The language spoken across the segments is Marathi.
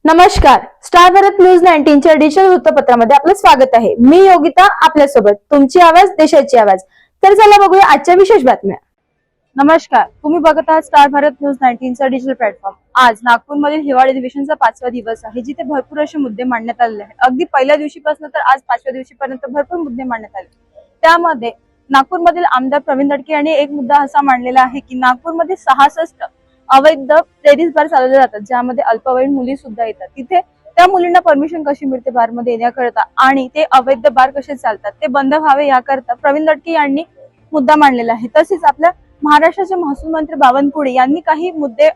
नमस्कार, स्टार भारत न्यूज 19 च्या डिजिटल वृत्तपत्रामध्ये आपलं स्वागत आहे। मी योगिता आपल्यासोबत, तुमची आवाज देशाची आवाज। तर चला बघूया आजच्या विशेष बातम्या। नमस्कार, तुम्ही बघत आहात स्टार भारत न्यूज 19 चा डिजिटल प्लॅटफॉर्म। आज नागपूरमधील हिवाळी अधिवेशनाचा 5वा दिवस आहे, जिथे भरपूर असे मुद्दे मांडण्यात आले आहेत। अगदी पहिल्या दिवशीपासून तर आज 5व्या दिवशीपर्यंत भरपूर मुद्दे मांडण्यात आले। त्यामध्ये नागपूरमधील आमदार प्रवीण दटके यांनी एक मुद्दा असा मांडलेला आहे की नागपूरमध्ये 66 अवैध लेडीज बार चालवले जातात, ज्यामध्ये अल्पवयीन मुली सुद्धा येतात। तिथे त्या मुलींना परमिशन कशी मिळते बारमध्ये येण्याकरता आणि ते अवैध बार कसे चालतात ते बंद व्हावे याकरता प्रवीण दटके यांनी मुद्दा मांडलेला आहे। तसेच आपल्या महाराष्ट्राचे महसूल मंत्री बावनकुळे यांनी काही मुद्दे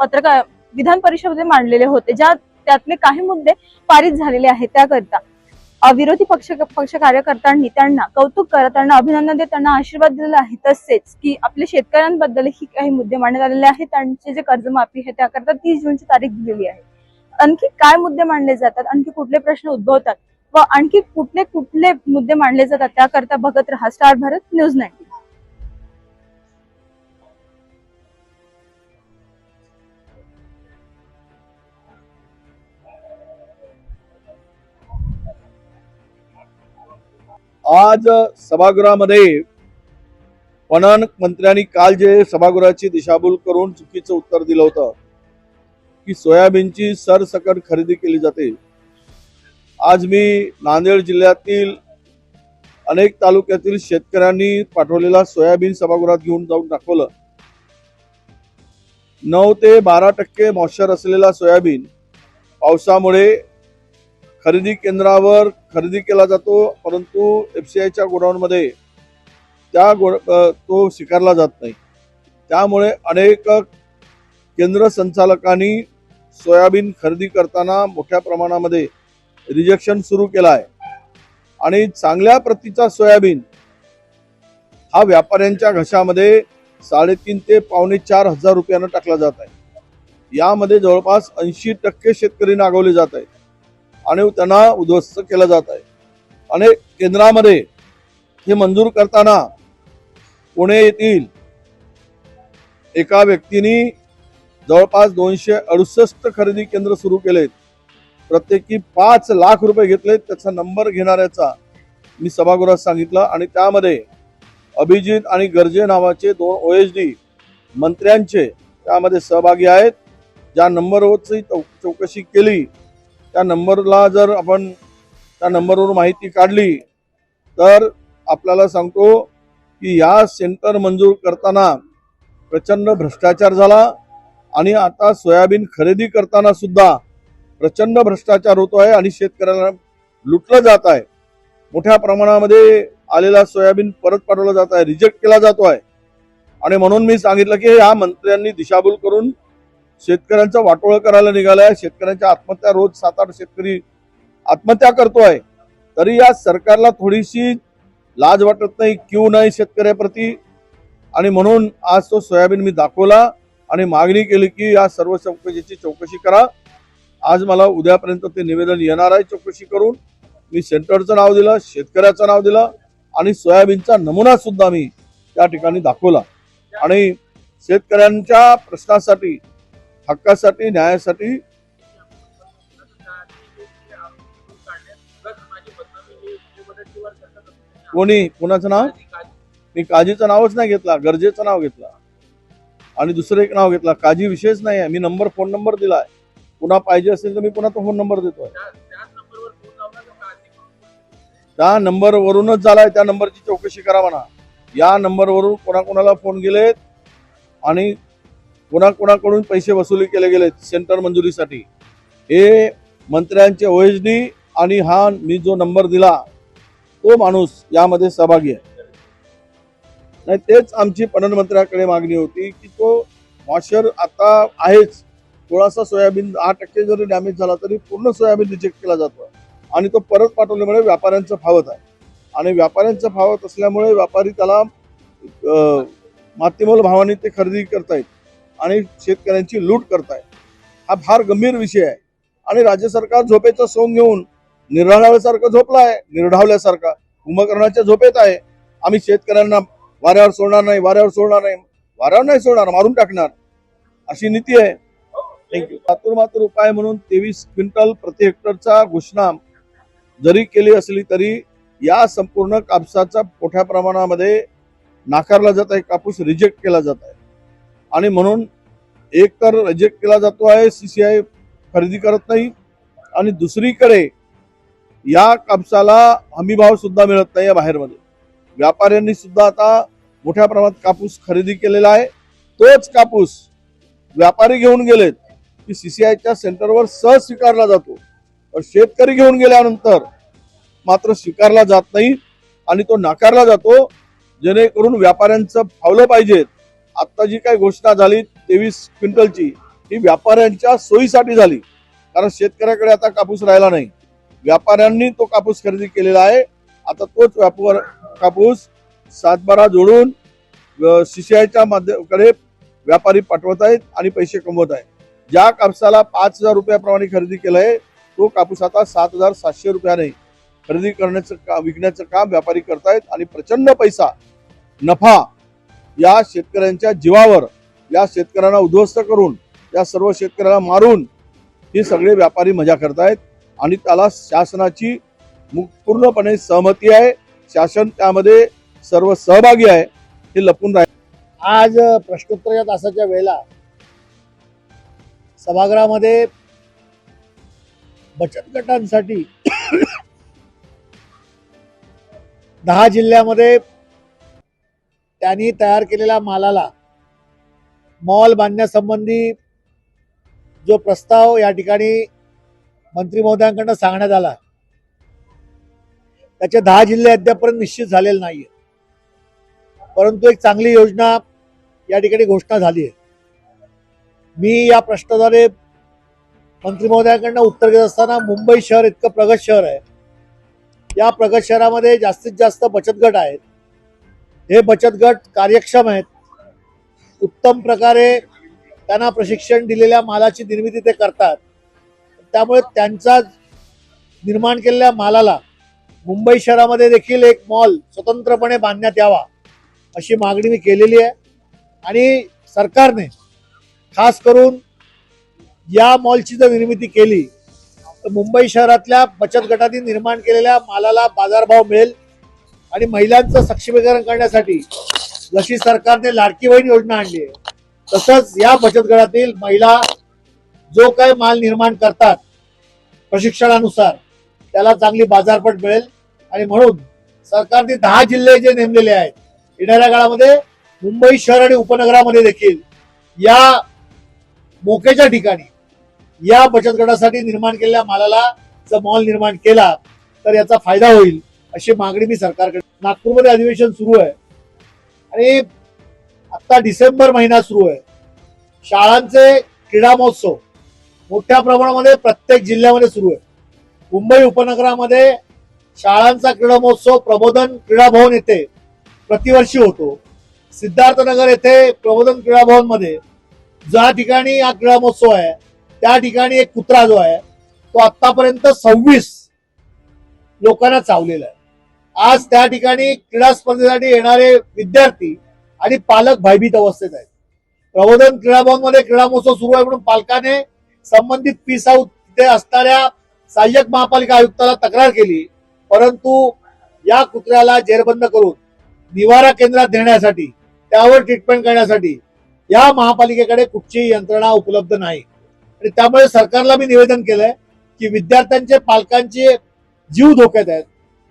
पत्रकार विधान परिषदेमध्ये मांडलेले होते, ज्या त्यातले काही मुद्दे पारित झालेले आहेत। त्याकरता विरोधी पक्ष कार्यकर्त्यांनी त्यांना कौतुक करत त्यांना अभिनंदन देत त्यांना आशीर्वाद दिलेला आहे। तसेच की आपल्या शेतकऱ्यांबद्दलही काही मुद्दे मांडण्यात आलेले आहेत। त्यांचे जे कर्जमाफी आहे त्याकरता 30 जूनची तारीख दिलेली आहे। आणखी काय मुद्दे मांडले जातात, आणखी कुठले प्रश्न उद्भवतात व आणखी कुठले मुद्दे मांडले जातात त्याकरता बघत रहा स्टार भारत न्यूज 19। आज सभागृहामध्ये पणन मंत्र्यांनी काल जे सभागृहाची दिशाभूल करून चुकीचं उत्तर दिलं होतं की सोयाबीनची सरसकट खरेदी केली जाते। आज मी नांदेड जिल्ह्यातील अनेक तालुक्यातील शेतकऱ्यांनी पाठवलेला सोयाबीन सभागृहात घेऊन जाऊन दाखवलं। 9 ते 12% मॉइश्चर असलेला सोयाबीन पावसामुळे खरेदी केंद्रावर खरेदी केला जातो, परंतु FCIच्या गोडाऊनमध्ये तो स्वीकारला जात नाही। त्यामुळे अनेक केंद्र संचालकांनी सोयाबीन खरेदी करताना मोठ्या प्रमाणामध्ये रिजेक्शन सुरू केला आहे आणि चांगल्या प्रतीचा सोयाबीन हा व्यापाऱ्यांच्या घशामध्ये 3.5 ते पावणे 4 हजार रुपयानं टाकला जात आहे। यामध्ये जवळपास 80% शेतकरी नागवले जात आहेत आणि त्यांना उद्ध्वस्त केलं जात आहे। अनेक केंद्रामध्ये हे मंजूर करताना पुणे येथील एका व्यक्तीने जवळपास 268 खरेदी केंद्र सुरू केलेत, प्रत्येकी 5 लाख रुपये घेतलेत। त्याचा नंबर घेणाऱ्याचा मी सभागृहात सांगितलं आणि त्यामध्ये अभिजित आणि गर्जे नावाचे 2 OSD मंत्र्यांचे त्यामध्ये सहभागी आहेत। ज्या नंबरवरची चौकशी केली त्या नंबरला जर आपण त्या नंबरवर माहिती काढली तर आपल्याला सांगतो की या सेंटर मंजूर करताना प्रचंड भ्रष्टाचार झाला आणि आता सोयाबीन खरेदी करताना सुद्धा प्रचंड भ्रष्टाचार होतो आहे आणि शेतकऱ्याला लुटलं जात आहे। मोठ्या प्रमाणामध्ये आलेला सोयाबीन परत पाठवला जात आहे, रिजेक्ट केला जातो आहे आणि म्हणून मी सांगितलं की या मंत्र्यांनी दिशाभूल करून शेतकऱ्यांचा वाटोळं करायला निघालाय। शेतकऱ्यांच्या आत्महत्या रोज 7-8 शेतकरी आत्महत्या करतोय, तरी या सरकारला थोडीशी लाज वाटत नाही, क्यू नाही शेतकऱ्याप्रती। आणि म्हणून आज तो सोयाबीन मी दाखवला आणि मागणी केली की या सर्व चौकशीची चौकशी करा। आज मला उद्यापर्यंत ते निवेदन येणार आहे चौकशी करून। मी सेंटरचं नाव दिलं, शेतकऱ्याचं नाव दिलं आणि सोयाबीनचा नमुना सुद्धा मी त्या ठिकाणी दाखवला आणि शेतकऱ्यांच्या प्रश्नासाठी, हक्कासाठी, न्यायासाठी कोणाचं नाव? मी काजीचं नावच नाही घेतला, गरजेचं नाव घेतला आणि दुसरं एक नाव घेतला। काजी विषयच नाही आहे। मी फोन नंबर दिलाय, पुन्हा पाहिजे असेल तर मी पुन्हा तो फोन नंबर देतोय। त्या नंबरवरूनच झालाय, त्या नंबरची चौकशी करा म्हणा। या नंबरवरून कोणाकोणाला फोन गेलेत आणि कोणाकोणाकडून पैसे वसुली केले गेलेत सेंटर मंजुरीसाठी, हे मंत्र्यांचे OSD आणि हा मी जो नंबर दिला तो माणूस यामध्ये सहभागी आहे। नाही, तेच आमची पणन मंत्र्याकडे मागणी होती की तो मॉइश्चर आता आहेच, थोडासा सोयाबीन 10% जरी डॅमेज झाला तरी पूर्ण सोयाबीन रिजेक्ट केला जातो आणि तो परत पाठवल्यामुळे व्यापाऱ्यांचं फावत आहे आणि व्यापाऱ्यांचं फावत असल्यामुळे व्यापारी त्याला मातीमोल भावाने ते खरेदी करतायत आणि शेतकऱ्यांची लूट करतायत। हा फार गंभीर विषय आहे आणि राज्य सरकार झोपेचं सोंग घेऊन निर्ढावल्यासारखं झोपलाय, निर्ढावल्यासारखा कुंभकर्णाच्या झोपेत आहे। आम्ही शेतकऱ्यांना वाऱ्यावर सोडणार नाही, वाऱ्यावर नाही सोडणार, मारून टाकणार, अशी नीती आहे। थँक्यू. मातूर उपाय म्हणून 23 क्विंटल प्रति हेक्टरचा घोषणा जरी केली असली तरी या संपूर्ण कापसाचा मोठ्या प्रमाणामध्ये नाकारला जात आहे, कापूस रिजेक्ट केला जात आहे. आणि म्हणून एक तर रिजेक्ट केला जातो आहे, CCI खरेदी करत नाही, आणि दुसरीकडे या कापसाला हमीभाव सुद्धा मिळत नाही. बाहेरमध्ये व्यापाऱ्यांनी सुद्धा आता मोठ्या प्रमाणात कापूस खरेदी केलेला आहे. तोच कापूस व्यापारी घेऊन गेलेत की CCIच्या सेंटरवर सहज स्वीकारला जातो, पण शेतकरी घेऊन गेल्यानंतर मात्र स्वीकारला जात नाही आणि तो नाकारला जातो, जेणेकरून व्यापाऱ्यांचं फावलं पाहिजे. आता जी काही घोषणा झाली 23 क्विंटलची, ही व्यापाऱ्यांच्या सोयीसाठी झाली, कारण शेतकऱ्याकडे आता कापूस राहिला नाही. व्यापाऱ्यांनी तो कापूस खरेदी केलेला आहे. आता तोच कापूस सातबारा जोडून CCIच्या माध्यमाकडे व्यापारी पाठवत आहेत आणि पैसे कमवत आहेत. ज्या कापसाला 5,000 रुपयाप्रमाणे खरेदी केलंय, तो कापूस आता 7,700 रुपयाने खरेदी करण्याचं विकण्याचं काम व्यापारी करतायत आणि प्रचंड पैसा नफा या शेतकऱ्यांच्या जीवावर, या शेतकऱ्यांना उद्ध्वस्त करून, या सर्व शेतकऱ्यांना मारून हे सगळे व्यापारी मजा करतायत. आणि त्याला शासनाची पूर्णपणे सहमती आहे. शासन त्यामध्ये सर्व सहभागी आहे. हे लपून राहील. आज प्रश्नोत्तर तासाच्या वेळेला सभागृहामध्ये बचत गटांसाठी 10 जिल्ह्यामध्ये त्यांनी तयार केलेल्या मालाला मॉल बांधण्यासंबंधी जो प्रस्ताव या ठिकाणी मंत्री महोदयांकडून सांगण्यात आला, त्याचे 10 जिल्हे अद्यापर्यंत निश्चित झालेले नाहीये, परंतु एक चांगली योजना या ठिकाणी घोषणा झाली आहे. मी या प्रश्नाद्वारे मंत्री महोदयांकडून उत्तर देत असताना, मुंबई शहर इतकं प्रगत शहर आहे, या प्रगत शहरामध्ये जास्तीत जास्त बचत गट आहेत. हे बचत गट कार्यक्षम आहेत, उत्तम प्रकारे त्यांना प्रशिक्षण दिलेल्या मालाची निर्मिती ते करतात. त्यामुळे त्यांचा निर्माण केलेल्या मालाला मुंबई शहरामध्ये देखील एक मॉल स्वतंत्रपणे बांधण्यात यावा अशी मागणी मी केलेली आहे. आणि सरकारने खास करून या मॉलची जर निर्मिती केली तर मुंबई शहरातल्या बचत गटांनी निर्माण केलेल्या मालाला बाजारभाव मिळेल. आणि महिलांचं सक्षमीकरण करण्यासाठी जशी सरकारने लाडकी बहीण योजना आणली आहे, तसंच या बचत गटातील महिला जो काही माल निर्माण करतात प्रशिक्षणानुसार, त्याला चांगली बाजारपेठ मिळेल. आणि म्हणून सरकारने 10 जिल्हे जे नेमलेले आहेत, येणाऱ्या काळामध्ये मुंबई शहर आणि उपनगरामध्ये देखील या मोक्याच्या ठिकाणी या बचत गटासाठी निर्माण केलेल्या मालाला जर मॉल निर्माण केला तर याचा फायदा होईल अशी मागणी मी सरकारकडे. नागपूरमध्ये अधिवेशन सुरू आहे आणि आता डिसेंबर महिना सुरू आहे. शाळांचे क्रीडा महोत्सव मोठ्या प्रमाणामध्ये प्रत्येक जिल्ह्यामध्ये सुरू आहे. मुंबई उपनगरामध्ये शाळांचा क्रीडा महोत्सव प्रबोधन क्रीडा भवन येथे प्रतिवर्षी होतो. सिद्धार्थनगर येथे प्रबोधन क्रीडा भवन मध्ये ज्या ठिकाणी हा क्रीडा महोत्सव आहे, त्या ठिकाणी एक कुत्रा जो आहे तो आतापर्यंत 26 लोकांना चावलेला आहे. आज त्या ठिकाणी क्रीडा स्पर्धेसाठी येणारे विद्यार्थी आणि पालक भयभीत अवस्थेत आहेत. प्रबोधन क्रीडा भवन मध्ये क्रीडा महोत्सव सुरू आहे म्हणून पालकाने संबंधित पीस हाऊस तिथे असणाऱ्या सहाय्यक महापालिका आयुक्ताला तक्रार केली, परंतु या कुत्र्याला जेरबंद करून निवारा केंद्रात देण्यासाठी, त्यावर ट्रीटमेंट करण्यासाठी या महापालिकेकडे कुठचीही यंत्रणा उपलब्ध नाही. आणि त्यामुळे सरकारला मी निवेदन केलंय की विद्यार्थ्यांचे पालकांचे जीव धोक्यात आहेत,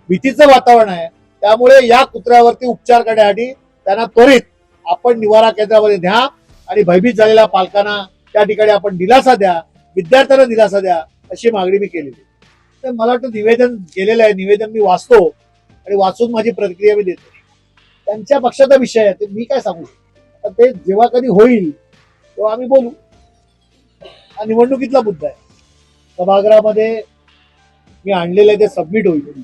भीतीचं वातावरण आहे, त्यामुळे या कुत्र्यावरती उपचार करण्यासाठी त्यांना त्वरित आपण निवारा केंद्रामध्ये द्या आणि भयभीत झालेल्या पालकांना त्या ठिकाणी आपण दिलासा द्या, विद्यार्थ्यांना दिलासा द्या अशी मागणी मी केलेली. तर मला वाटतं निवेदन केलेलं आहे, निवेदन मी वाचतो आणि वाचून माझी प्रतिक्रिया मी देतो. त्यांच्या पक्षाचा विषय आहे, ते मी काय सांगू. ते जेव्हा कधी होईल तेव्हा आम्ही बोलू. हा निवडणुकीतला मुद्दा आहे. सभागृहामध्ये मी आणलेलं आहे ते सबमिट होईल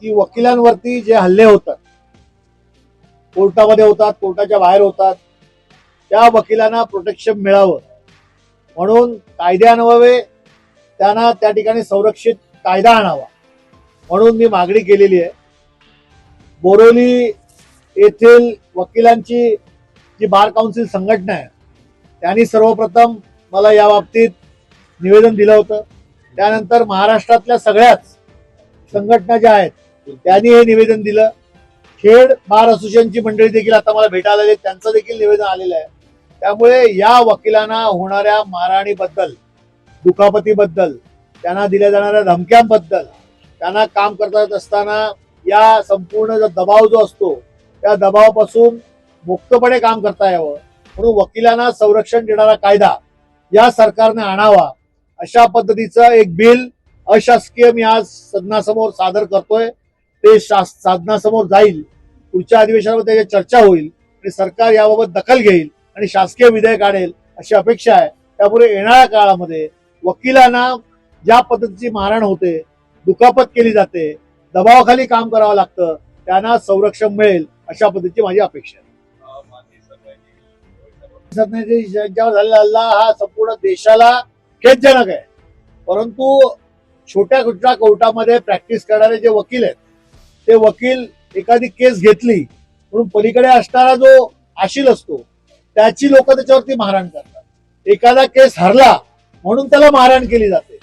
की वकिलांवरती जे हल्ले होतात, कोर्टामध्ये होतात, कोर्टाच्या बाहेर होतात, त्या वकिलांना प्रोटेक्शन मिळावं म्हणून कायद्यान्वये त्यांना त्या ठिकाणी संरक्षित कायदा आणावा म्हणून मी मागणी केलेली आहे. बोरिवली येथील वकिलांची जी बार काउन्सिल संघटना आहे त्यांनी सर्वप्रथम मला या बाबतीत निवेदन दिलं होतं. त्यानंतर महाराष्ट्रातल्या सगळ्याच संघटना ज्या आहेत त्यांनी हे निवेदन दिलं. खेड बार असोसिएशनची मंडळी देखील आता मला भेटायला आलेली, त्यांचं देखील निवेदन आलेलं आहे. त्यामुळे या वकिलांना होणाऱ्या मारहाणीबद्दल, दुखापतीबद्दल, त्यांना दिल्या जाणाऱ्या धमक्यांबद्दल, त्यांना काम करत असताना या संपूर्ण जो दबाव जो असतो त्या दबावापासून मुक्तपणे काम करता यावं म्हणून वकिलांना संरक्षण देणारा कायदा या सरकारने आणावा, अशा पद्धतीचं एक बिल अशासकीय मी आज सदनासमोर सादर करतोय. ते सदनासमोर जाईल. पुढच्या अधिवेशनामध्ये त्याची चर्चा होईल आणि सरकार याबाबत दखल घेईल आणि शासकीय विधेयक आणेल अशी अपेक्षा आहे. त्यामुळे येणाऱ्या काळामध्ये वकिलांना ज्या पद्धतीची मारहाण होते, दुखापत केली जाते, दबावाखाली काम करावं लागतं, त्यांना संरक्षण मिळेल अशा पद्धतीची माझी अपेक्षा आहे. ज्यांच्यावर झालेला हल्ला हा संपूर्ण देशाला खेदजनक आहे. परंतु छोट्या छोट्या कोर्टामध्ये प्रॅक्टिस करणारे जे वकील आहेत ते वकील एखादी केस घेतली म्हणून पलीकडे असणारा जो आशील असतो त्याची लोक त्याच्यावरती मारहाण करतात. एखादा केस हरला म्हणून त्याला मारहाण केली जाते.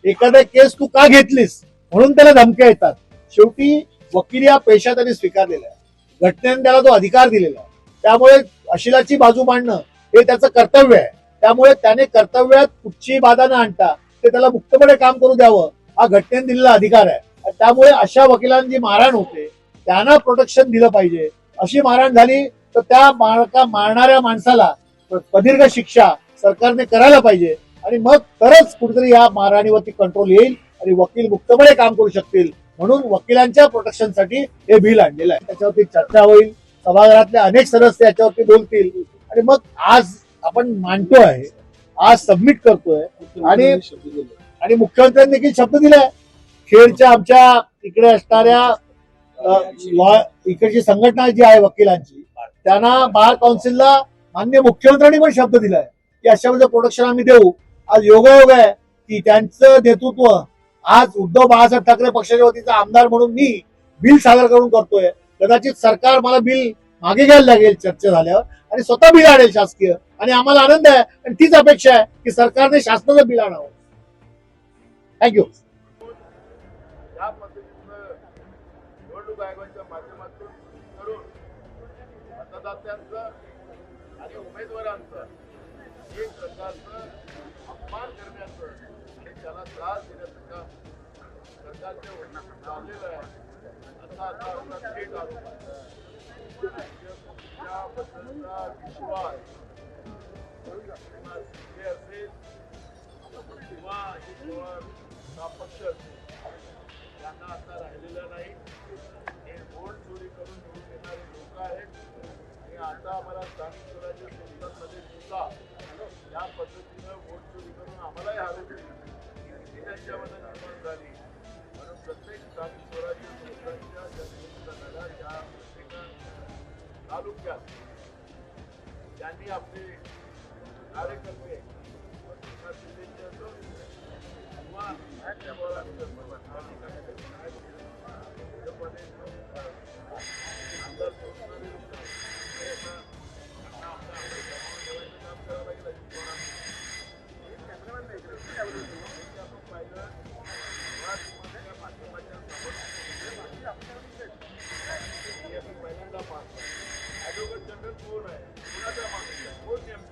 एखादा केस तू का घेतलीस म्हणून त्याला धमक्या येतात. शेवटी वकील या पेशा त्यांनी स्वीकारलेला आहे. घटनेने त्याला तो अधिकार दिलेला आहे. त्यामुळे अशिलाची बाजू मांडणं हे त्याचं कर्तव्य आहे. त्यामुळे त्याने कर्तव्यात कुठची बाधा न आणता ते त्याला मुक्तपणे काम करू द्यावं हा घटनेने दिलेला अधिकार आहे. त्यामुळे अशा वकिलांची जी मारहाण होते त्यांना प्रोटेक्शन दिलं पाहिजे. अशी मारहाण झाली तर त्या मारणाऱ्या माणसाला प्रदीर्घ शिक्षा सरकारने करायला पाहिजे आणि मग तरच कुठेतरी या मारहाणीवरती कंट्रोल येईल आणि वकील मुक्तपणे काम करू शकतील. म्हणून वकिलांच्या प्रोटेक्शनसाठी हे बिल आणलेलं आहे. त्याच्यावरती चर्चा होईल. सभागृहातले अनेक सदस्य याच्यावरती बोलतील आणि मग आज आपण मांडतो आहे, आज सबमिट करतोय आणि मुख्यमंत्र्यांनी देखील शब्द दिलाय. खेडच्या आमच्या इकडे असणाऱ्या इकडची संघटना जी आहे वकिलांची त्यांना बार काउन्सिलला माननीय मुख्यमंत्र्यांनी पण शब्द दिलाय की अशा वेळेचं प्रोटेक्शन आम्ही देऊ. आज योगायोग आहे की त्यांचं नेतृत्व आज उद्धव बाळासाहेब ठाकरे पक्षाच्या वतीचा आमदार म्हणून मी बिल सादर करून करतोय. कदाचित सरकार मला बिल मागे घ्यायला लागेल चर्चा झाल्यावर आणि स्वतः बिल आणेल शासकीय आणि आम्हाला आनंद आहे आणि तीच अपेक्षा आहे की सरकारने शासनाचं बिल आणावं. थँक्यू. या पद्धतीनं निवडणूक आयोगाच्या माध्यमातून करून मतदात्यांचं आणि उमेदवारांचं एक प्रकारचं अपमान करण्याचं आणि त्याला त्रास देण्याचं काम सरकारच्या वतीनं चाललेलं आहे. असा आता आपला थेट आरोप आहे. त्याबद्दलचा विश्वास असेल किंवा अजित पवार हा पक्ष असेल त्यांना आता राहिलेलं नाही. हे वोट चोरी करून निवडून येणारे लोक आहेत आणि आता आम्हाला स्थानिक स्वराज्य संस्थांमध्ये सुद्धा या पद्धतीनं वोट चोरी करून आम्हालाही हरवली ही त्यांच्यामध्ये निर्माण झाली. म्हणून प्रत्येक स्थानिक स्वराज्य संस्थांच्या जनतेचा लढा या प्रत्येक तालुक्यात त्यांनी आपले कार्यकर्ते पहिल्यांदा पाहतो ॲडव्होकेट जनरल कोण आहे, कोणाचा माणूस आहे, कोण नेमका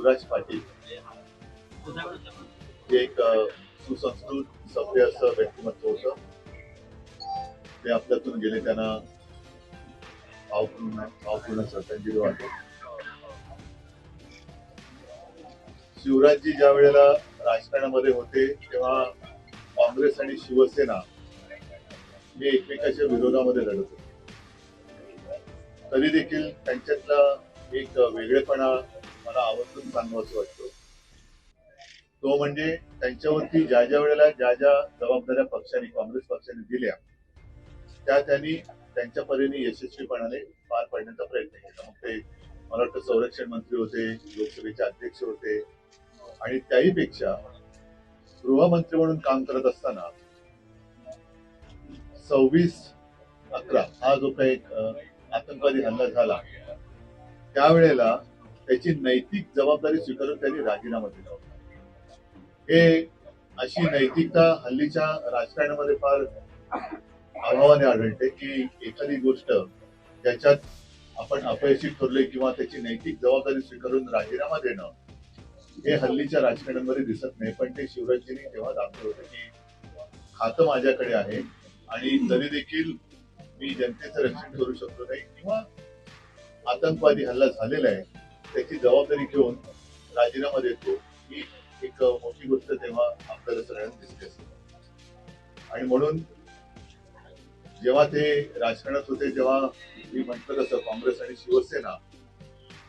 शिवराज पाटील हे एक सुसंस्कृत सभ्य असं व्यक्तिमत्व होतं. ते आपल्यातून गेले, त्यांना भावपूर्ण श्रद्धांजली वाटतो. शिवराजजी ज्या वेळेला राजकारणामध्ये होते तेव्हा काँग्रेस आणि शिवसेना हे एकमेकाच्या विरोधामध्ये लढत होते. तरी देखील त्यांच्यातला एक वेगळेपणा मला आवर्जून सांगावासा वाटतो. तो म्हणजे त्यांच्यावरती ज्या ज्या वेळेला ज्या ज्या जबाबदाऱ्या पक्षाने, काँग्रेस पक्षाने दिल्या त्या त्यांनी त्यांच्या परीने यशस्वीपणाने पार पाडण्याचा प्रयत्न केला. मग ते मला वाटतं संरक्षण मंत्री होते, लोकसभेचे अध्यक्ष होते, आणि त्याही पेक्षा गृहमंत्री म्हणून काम करत असताना 26/11 हा जो काही आतंकवादी हल्ला झाला त्यावेळेला त्याची नैतिक जबाबदारी स्वीकारून त्यांनी राजीनामा दिला होता. हे अशी नैतिकता हल्लीच्या राजकारणामध्ये फार अभावाने आढळते की एखादी गोष्ट ज्याच्यात आपण अपयशी ठरलोय किंवा त्याची नैतिक जबाबदारी स्वीकारून राजीनामा देणं हे हल्लीच्या राजकारणामध्ये दिसत नाही. पण ते शिवराजजींनी तेव्हा दाखवलं होतं की खातं माझ्याकडे आहे आणि तरी देखील मी जनतेचं रक्षण करू शकलो नाही किंवा आतंकवादी हल्ला झालेला आहे त्याची जबाबदारी घेऊन राजीनामा देतो, ही एक मोठी गोष्ट तेव्हा आपल्याला सगळ्यांना दिसते असेल. आणि म्हणून जेव्हा ते राजकारणात होते तेव्हा मी म्हटलं तसं काँग्रेस आणि शिवसेना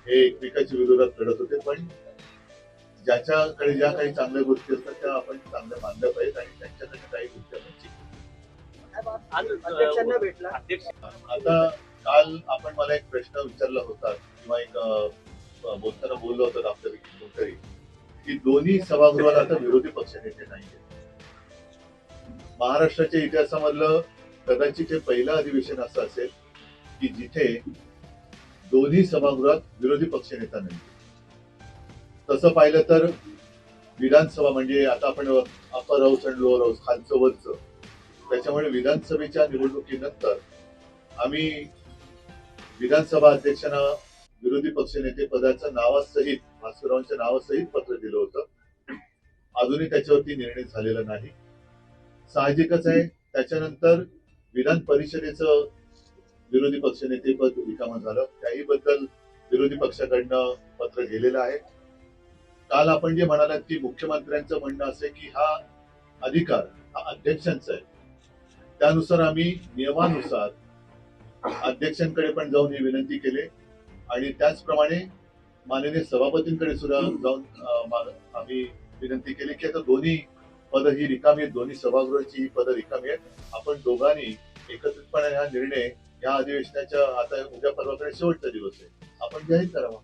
हे एकमेकाच्या विरोधात लढत होते. पण ज्याच्याकडे ज्या काही चांगल्या गोष्टी असतात त्या आपण चांगल्या मानल्या पाहिजेत आणि त्यांच्याकडे काही गोष्टी आपण अध्यक्षांना भेटला. आता काल आपण मला एक प्रश्न विचारला होता किंवा एक बोलताना बोललो होतो आपल्यापैकी कोणतरी की दोन्ही सभागृहाला आता विरोधी पक्ष नेते नाहीये. महाराष्ट्राच्या इतिहासामधलं कदाचित हे पहिलं अधिवेशन असं असेल की जिथे दोन्ही सभागृहात विरोधी पक्ष नेता नाही. तसं पाहिलं तर विधानसभा म्हणजे आता आपण अपर हाऊस आणि लोअर हाऊस, खालचं वरचं, त्याच्यामुळे विधानसभेच्या निवडणुकीनंतर आम्ही विधानसभा अध्यक्षांना विरोधी पक्षनेते पदाच्या नावासहित, भास्कररावांच्या नावासहित पत्र दिलं होतं. अजूनही त्याच्यावरती निर्णय झालेला नाही. साहजिकच आहे त्याच्यानंतर विधान परिषदेचं विरोधी पक्षनेते पद रिकामं झालं, त्याही बद्दल विरोधी पक्षाकडनं पत्र गेलेलं आहे. काल आपण जे म्हणालात की मुख्यमंत्र्यांचं म्हणणं असं आहे की हा अधिकार हा अध्यक्षांचा आहे, त्यानुसार आम्ही नियमानुसार अध्यक्षांकडे पण जाऊन ही विनंती केली आणि त्याचप्रमाणे माननीय सभापतींकडे सुद्धा जाऊन आम्ही विनंती केली की आता दोन्ही पदं ही रिकामी आहेत, दोन्ही सभागृहाची ही पदं रिकामी आहेत, आपण दोघांनी एकत्रितपणे हा निर्णय या अधिवेशनाच्या आता उद्या परवाकडे शेवटचा दिवस आहे आपण जाहीर करावा.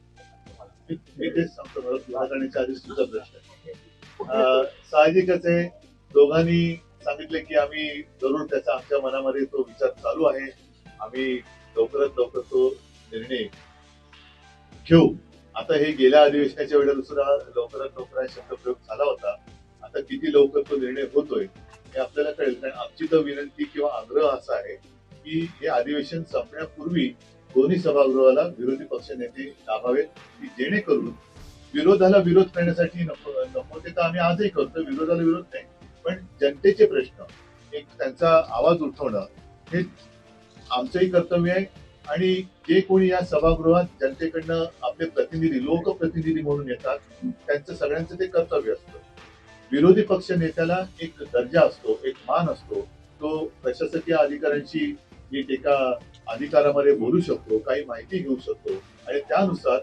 मी तेच सांगतो, मला पूर्ण करण्याच्या आधीच तुझा प्रश्न आहे. साहजिकच आहे, दोघांनी सांगितले की आम्ही जरूर त्याचा आमच्या मनामध्ये तो विचार चालू आहे, आम्ही लवकरात लवकर तो निर्णय घेऊ. आता हे गेल्या अधिवेशनाच्या वेळेला सुद्धा लवकरात लवकर हा शब्दप्रयोग झाला होता. आता किती लवकर तो निर्णय होतोय हे आपल्याला कळेल. कारण आमची तर विनंती किंवा आग्रह असा आहे की हे अधिवेशन संपण्यापूर्वी दोन्ही सभागृहाला विरोधी पक्ष नेते लाभावेत की जेणेकरून विरोधाला विरोध करण्यासाठी नको ते तर आम्ही आजही करतो, विरोधाला विरोध नाही, पण जनतेचे प्रश्न एक त्यांचा आवाज उठवणं हे आमचंही कर्तव्य आहे. आणि जे कोणी या सभागृहात जनतेकडनं आपले प्रतिनिधी, लोकप्रतिनिधी म्हणून येतात, त्यांचं सगळ्यांचं ते कर्तव्य असतं. विरोधी पक्ष नेत्याला एक दर्जा असतो, एक मान असतो, तो प्रशासकीय अधिकाऱ्यांशी नीट एका अधिकारामध्ये बोलू शकतो, काही माहिती घेऊ शकतो आणि त्यानुसार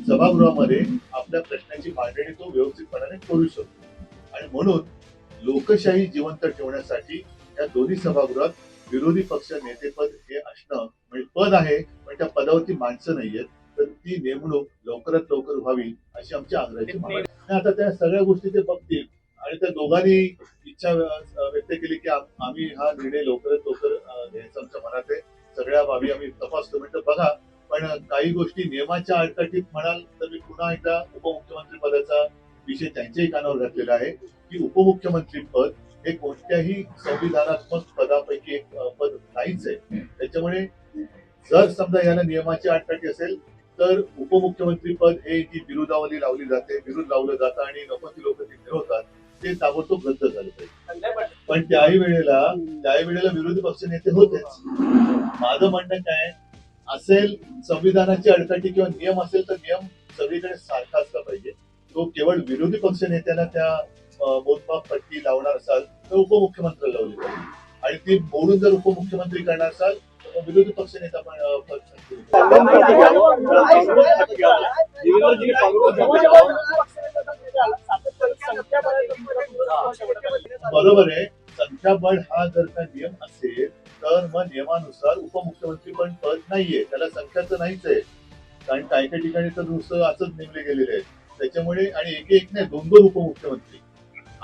सभागृहामध्ये आपल्या प्रश्नाची मांडणी तो व्यवस्थितपणाने करू शकतो. आणि म्हणून लोकशाही जिवंत ठेवण्यासाठी या दोन्ही सभागृहात विरोधी पक्ष नेतेपद हे असणं म्हणजे पद आहे, पण त्या पदावरती माणसं नाहीयेत, तर ती नेमणूक लवकरात लवकर व्हावी अशी आमची आग्रहाची मागणी आहे. आता त्या सगळ्या गोष्टी ते बघतील आणि त्या दोघांनी इच्छा व्यक्त केली की आम्ही हा निर्णय लवकरात लवकर घ्यायचा आमच्या मनात आहे. सगळ्या बाबी आम्ही तपासतो. म्हणजे बघा, पण काही गोष्टी नियमाच्या अडचणीत म्हणाल तर मी पुन्हा एकदा उपमुख्यमंत्री पदाचा विषय त्यांच्याही कानावर घातलेला आहे की उपमुख्यमंत्री पद हे कोणत्याही संविधानात्मक पदापैकी एक पद नाहीच आहे. त्याच्यामुळे जर समजा याला नियमाची अडचणी असेल तर उपमुख्यमंत्री पद हे जी बिरुदावली लावली जाते, बिरुद लावलं जातं आणि नको ती लोक ते मिळवतात, ते ताबडतोब रद्द झालं पाहिजे. पण त्याही वेळेला विरोधी पक्ष नेते होतेच. माझं म्हणणं काय असेल, संविधानाची अडचणी किंवा नियम असेल तर नियम सगळीकडे सारखा असला पाहिजे. तो केवळ विरोधी पक्ष नेत्यांना त्या मोजमाप पट्टी लावणार असाल तर उपमुख्यमंत्र्याला लावली पाहिजे, आणि ती मोडून जर उपमुख्यमंत्री करणार असाल तर विरोधी पक्ष नेता बरोबर आहे. संख्याबळ हा जर का नियम असेल तर मग नियमानुसार उपमुख्यमंत्री पण पद नाहीये, त्याला संख्याचं नाहीच आहे. कारण काही काही ठिकाणी तर नुसतं असंच नेमले गेलेले आहेत. त्याच्यामुळे आणि एक नाही 2-2 उपमुख्यमंत्री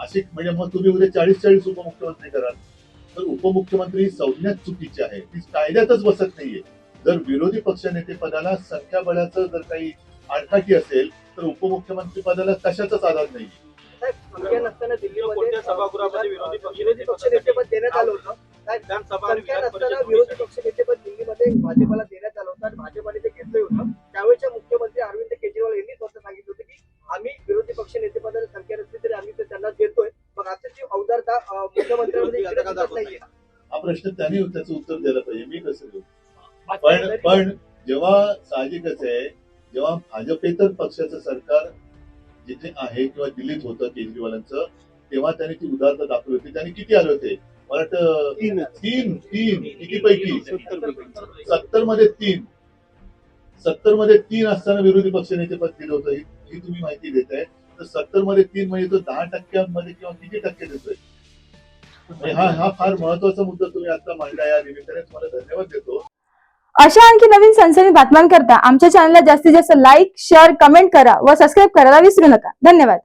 असे, म्हणजे मग तुम्ही उद्या 40-40 उपमुख्यमंत्री कराल तर उपमुख्यमंत्री ही संज्ञाच चुकीची आहे, ती कायद्यातच बसत नाहीये. जर विरोधी पक्षनेते पदाला संख्याबळाचं जर काही आडकाठी असेल तर उपमुख्यमंत्री पदाला कशाचाच आधार नाहीये. संख्या नसताना दिल्लीमध्ये सभागृहामध्ये विरोधी पक्षनेतेपद देण्यात आलं होतं. संख्या नसताना विरोधी पक्षनेतेपद दिल्लीमध्ये भाजपला देण्यात आलं होतं आणि भाजपने ते घेतलं होतं. त्यावेळेच्या मुख्यमंत्री अरविंद केजरीवाल यांनी स्वतः सांगितलं होतं की आम्ही विरोधी पक्षनेतेपदाला संख्या नसली तरी आम्ही ते त्यांना देतोय. मग आता जी अवधारता मुख्यमंत्र्यांमध्ये नाहीये. हा प्रश्न त्यांनी त्याचं उत्तर द्यायला पाहिजे, मी कसं देऊ. पण जेव्हा साहजिकच आहे, जेव्हा भाजपेतर पक्षाचं सरकार जिथे आहे किंवा दिल्लीत होतं केजरीवालांचं, तेव्हा त्यांनी ती उदारता दाखवली होती. त्यांनी किती आले होते, मला वाटतं तीन कितीपैकी 70 मध्ये 3 असताना विरोधी पक्षनेते पद दिलं होतं. ही तुम्ही माहिती देताय तर 70 मध्ये 3 म्हणजे तो 10% किंवा किती टक्के देतोय. हा फार महत्वाचा मुद्दा तुम्ही आता मांडला, या निमित्ताने तुम्हाला धन्यवाद देतो. अशा आणखी नवीन सनसनी बातम्यांकरता आमच्या चॅनलला जास्तीत जास्त लाईक, शेअर, कमेंट करा व सबस्क्राईब करायला विसरू नका. धन्यवाद.